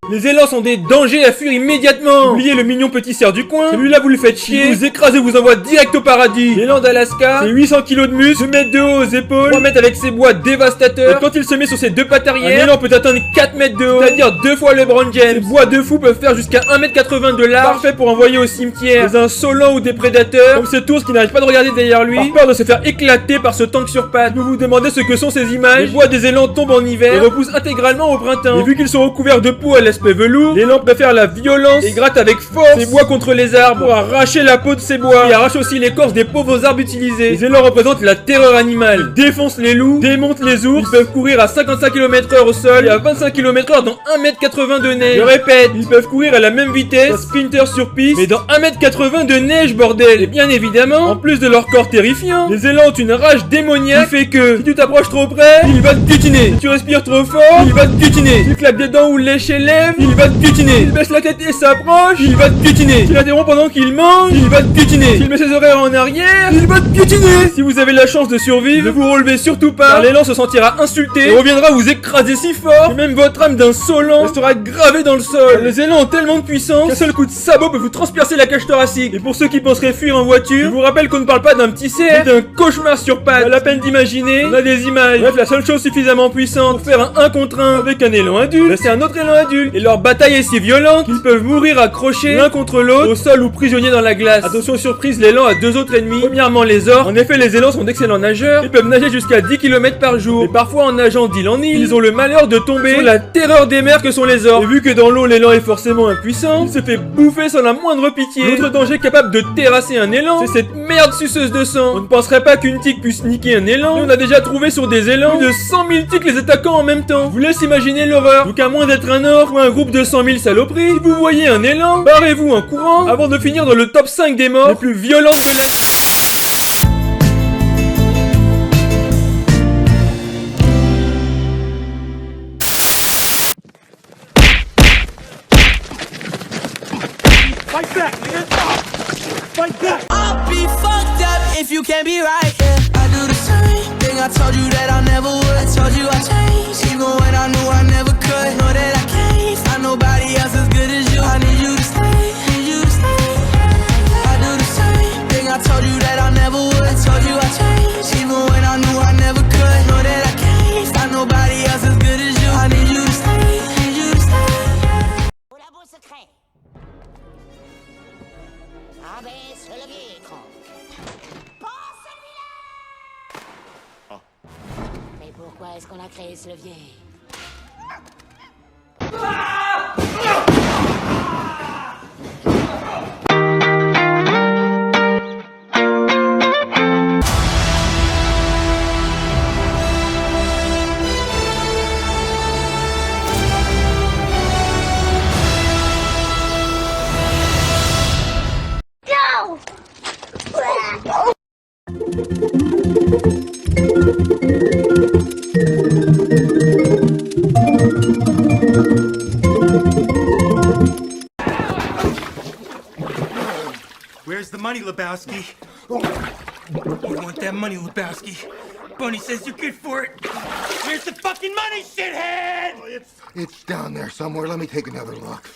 Les élans sont des dangers à fuir immédiatement. Oubliez le mignon petit cerf du coin. Celui-là vous le faites chier. Vous écrasez, vous envoie direct au paradis. L'élan d'Alaska, c'est 800 kg de muscle, 2 mètres de haut aux épaules, 3 mètres avec ses bois dévastateurs. Et quand il se met sur ses deux pattes arrière, un élan peut atteindre 4 mètres de haut, c'est-à-dire 2 fois LeBron James. Ces bois de fou peuvent faire jusqu'à 1,80 m de large, parfait pour envoyer au cimetière des insolents ou des prédateurs, comme cet ours qui n'arrive pas de regarder derrière lui, par peur de se faire éclater par ce tank sur pattes. Vous vous demandez ce que sont ces images. Les bois des élans tombent en hiver et repoussent intégralement au printemps. Et vu qu'ils sont recouverts de peau à l'aspect velours, l'élan préfère la violence et gratte avec force ses bois contre les arbres pour arracher la peau de ces bois et arrache aussi l'écorce des pauvres arbres utilisés. Les élans représentent la terreur animale. Ils défoncent les loups, démontent les ours, ils peuvent courir à 55 km/h au sol et à 25 km/h dans 1,80 m de neige. Je répète, ils peuvent courir à la même vitesse qu'un sprinter sur piste, mais dans 1,80 m de neige, bordel. Et bien évidemment, en plus de leur corps terrifiant, les élans ont une rage démoniaque qui fait que si tu t'approches trop près, il va te butiner. Si tu respires trop fort, il va te butiner. Si tu claques des dents ou lèches les lèvres, il va te butiner. S'il baisse la tête et s'approche, il va te butiner. S'il interrompt pendant qu'il mange, il va te butiner. S'il met ses oreilles en arrière, il va te butiner. Si vous avez la chance de survivre, ne vous relevez surtout pas, car l'élan se sentira insulté et reviendra vous écraser si fort que même votre âme d'insolent restera gravée dans le sol. Les élans ont tellement de puissance qu'un seul coup de sabot peut vous transpercer la cage thoracique. Et pour ceux qui penseraient fuir en voiture, je vous rappelle qu'on ne parle pas d'un petit cerf, mais d'un cauchemar sur pattes. Pas la peine d'imaginer, on a des images. Bref, la seule chose suffisamment puissante pour faire un 1 contre 1 avec un élan adulte, c'est un autre élan adulte. Et leur bataille est si violente qu'ils peuvent mourir accrochés l'un contre l'autre au sol ou prisonniers dans la glace. Attention surprise, l'élan a 2 autres ennemis. Premièrement les orques. En effet, les élans sont d'excellents nageurs. Ils peuvent nager jusqu'à 10 km par jour. Et parfois en nageant d'île en île, ils ont le malheur de tomber sous la terreur des mers que sont les orques. Et vu que dans l'eau l'élan est forcément impuissant, il se fait bouffer sans la moindre pitié. L'autre danger capable de terrasser un élan, c'est cette merde suceuse de sang. On ne penserait pas qu'une tique puisse niquer un élan, mais on a déjà trouvé sur des élans plus de 100 000 tiques les attaquant en même temps. Je vous laisse imaginer l'horreur. Donc à moins d'être un orque ou un groupe de 100 000 saloperies, si vous voyez un élan, barrez-vous en courant avant de finir dans le top 5 des morts les plus violentes de la... Fight back, nigga! Fight back! I'll be fucked up if you can't be right. Yeah, I do the same thing. I told you that I never would. I told you I changed, even when I knew I never could. Know that I can't find nobody else as good as you. I need you to stay, need you to stay. I do the same thing. I told you that I never would. I told you I changed, even when I knew I never could. Know that I can't find nobody else as good as you. I need you to stay, need you to stay. Au labo secret. Abaisse le levier, écran. Pas celui-là! Oh. Mais pourquoi est-ce qu'on a créé ce levier? Where's the money, Lebowski? You want that money, Lebowski? Bunny says you're good for it. Where's the fucking money, shithead? It's down there somewhere. Let me take another look.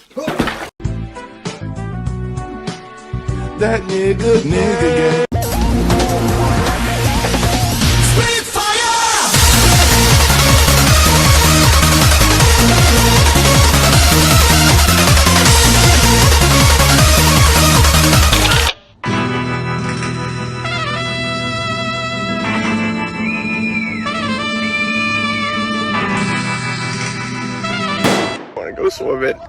That nigga, yeah. Wanna go swimming?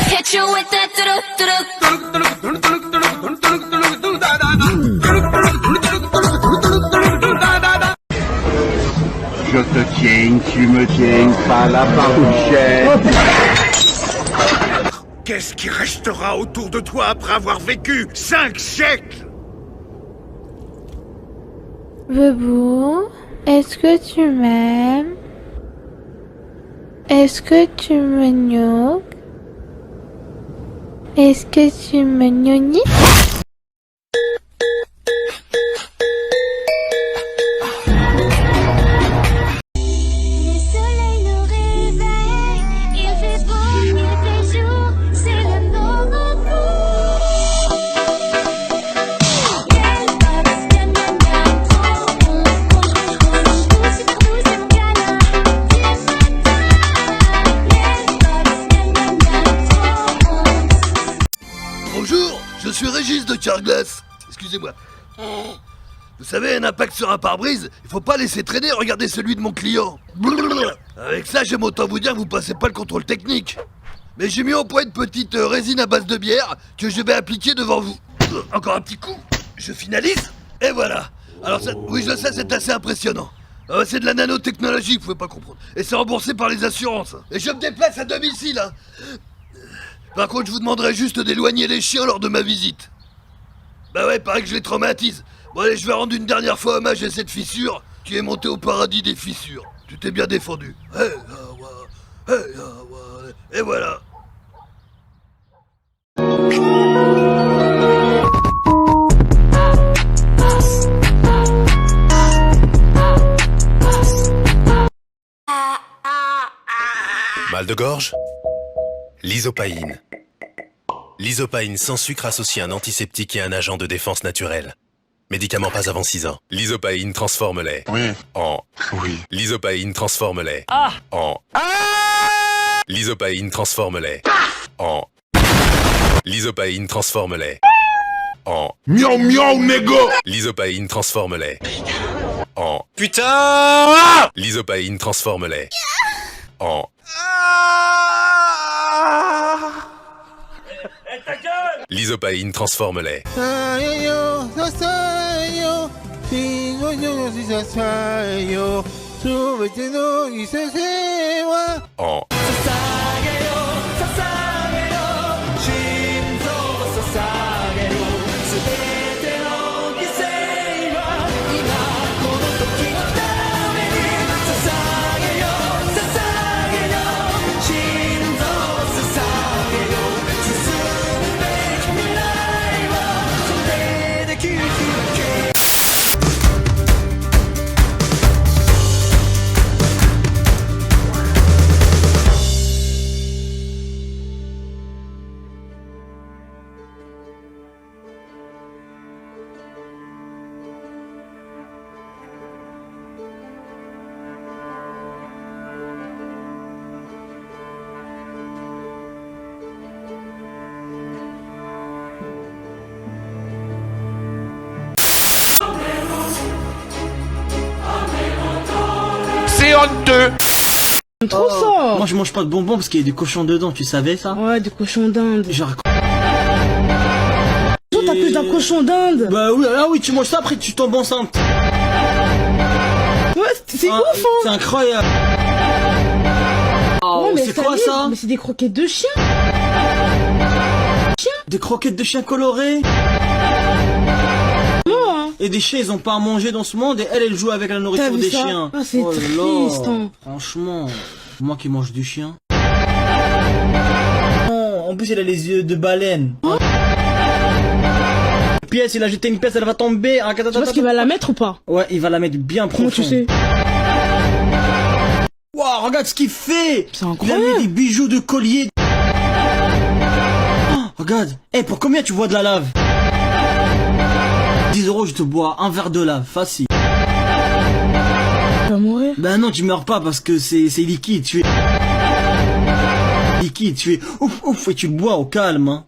Hit you with that Je te tiens, tu me tiens, pas la barouchette. Qu'est-ce qui restera autour de toi après avoir vécu 5 siècles? Bebou, est-ce que tu m'aimes? Est-ce que tu me gnoques? Est-ce que tu me gnognis? Le soleil nous réveille, il fait beau, il fait jour, c'est le nouveau cours. Yes, box, miam miam miam, trop bon, rouge rouge rouge, tout sucre doux c'est mon câlin. Yes, box, miam miam miam, trop bon. Bonjour, je suis Régis de Carglass. Excusez-moi. Vous savez, un impact sur un pare-brise, il faut pas laisser traîner, regardez celui de mon client. Avec ça, j'aime autant vous dire que vous passez pas le contrôle technique. Mais j'ai mis au point une petite résine à base de bière que je vais appliquer devant vous. Encore un petit coup, je finalise, et voilà. Alors ça, oui je sais, c'est assez impressionnant. C'est de la nanotechnologie, vous pouvez pas comprendre. Et c'est remboursé par les assurances. Et je me déplace à domicile, hein. Par contre, je vous demanderai juste d'éloigner les chiens lors de ma visite. Bah ouais, pareil que je les traumatise. Bon allez, je vais rendre une dernière fois hommage à cette fissure qui est montée au paradis des fissures. Tu t'es bien défendu. Et voilà. Mal de gorge? L'isopaïne. L'isopaïne sans sucre associe un antiseptique et un agent de défense naturel. Médicament pas avant 6 ans. L'isopaïne transforme-les. Oui. En. Oui. L'isopaïne transforme-les. En. L'isopaïne transforme-les. En. L'isopaïne transforme-les. En. Miaou miaou, négo! L'isopaïne transforme-les. En. Putain! L'isopaïne transforme-les. En. L'isopaïne transforme-les. En. C'est honteux. Trop ça. Moi je mange pas de bonbons parce qu'il y a du cochon dedans, tu savais ça? Ouais, du cochon d'Inde. Genre... Toi t'as plus d'un cochon d'Inde. Bah oui, ah oui, tu manges ça après tu tombes enceinte. Ouais, c'est ouf hein. C'est incroyable. Oh, ouais, c'est quoi ça? Mais c'est des croquettes de chien. Des croquettes de chien colorées. Et des chiens, ils ont pas à manger dans ce monde et elle joue avec la nourriture des chiens. Ah, c'est triste. Hein. Franchement, moi qui mange du chien. Oh, en plus, elle a les yeux de baleine. Oh. Pièce, il a jeté une pièce, elle va tomber. Tu penses qu'il va la mettre ou pas? Ouais, il va la mettre bien profond. Comment tu sais? Waouh, regarde ce qu'il fait. C'est incroyable. Il a mis des bijoux de collier. Oh, regarde. Eh, pour combien tu bois de la lave? 10 €, je te bois un verre de lave, facile. Tu vas mourir? Ben non, tu meurs pas parce que c'est liquide, tu es... Liquide, tu es... Ouf, ouf, et tu le bois au calme, hein.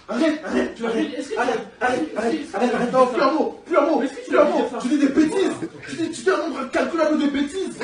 Arrête, tu vas arrête, non, plus un mot, tu dis des bêtises, tu dis un nombre incalculable de bêtises,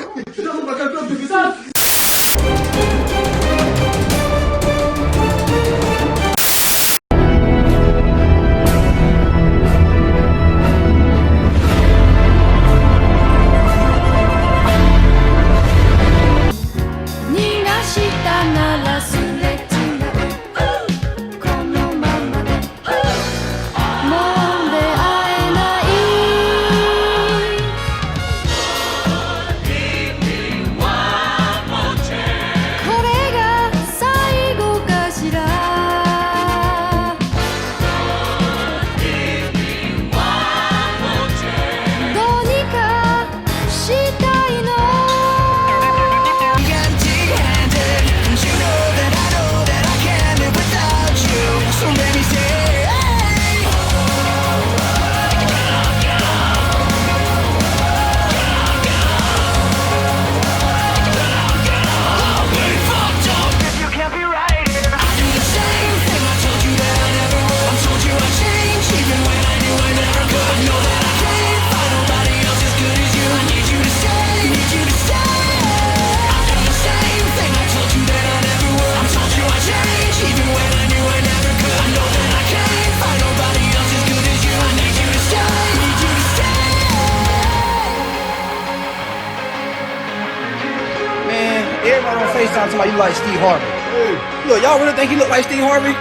Everybody on FaceTime talking about you like Steve Harvey. Hey. Look, y'all really think he look like Steve Harvey?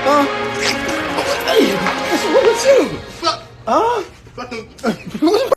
Huh? Hey, what's wrong with you? Huh?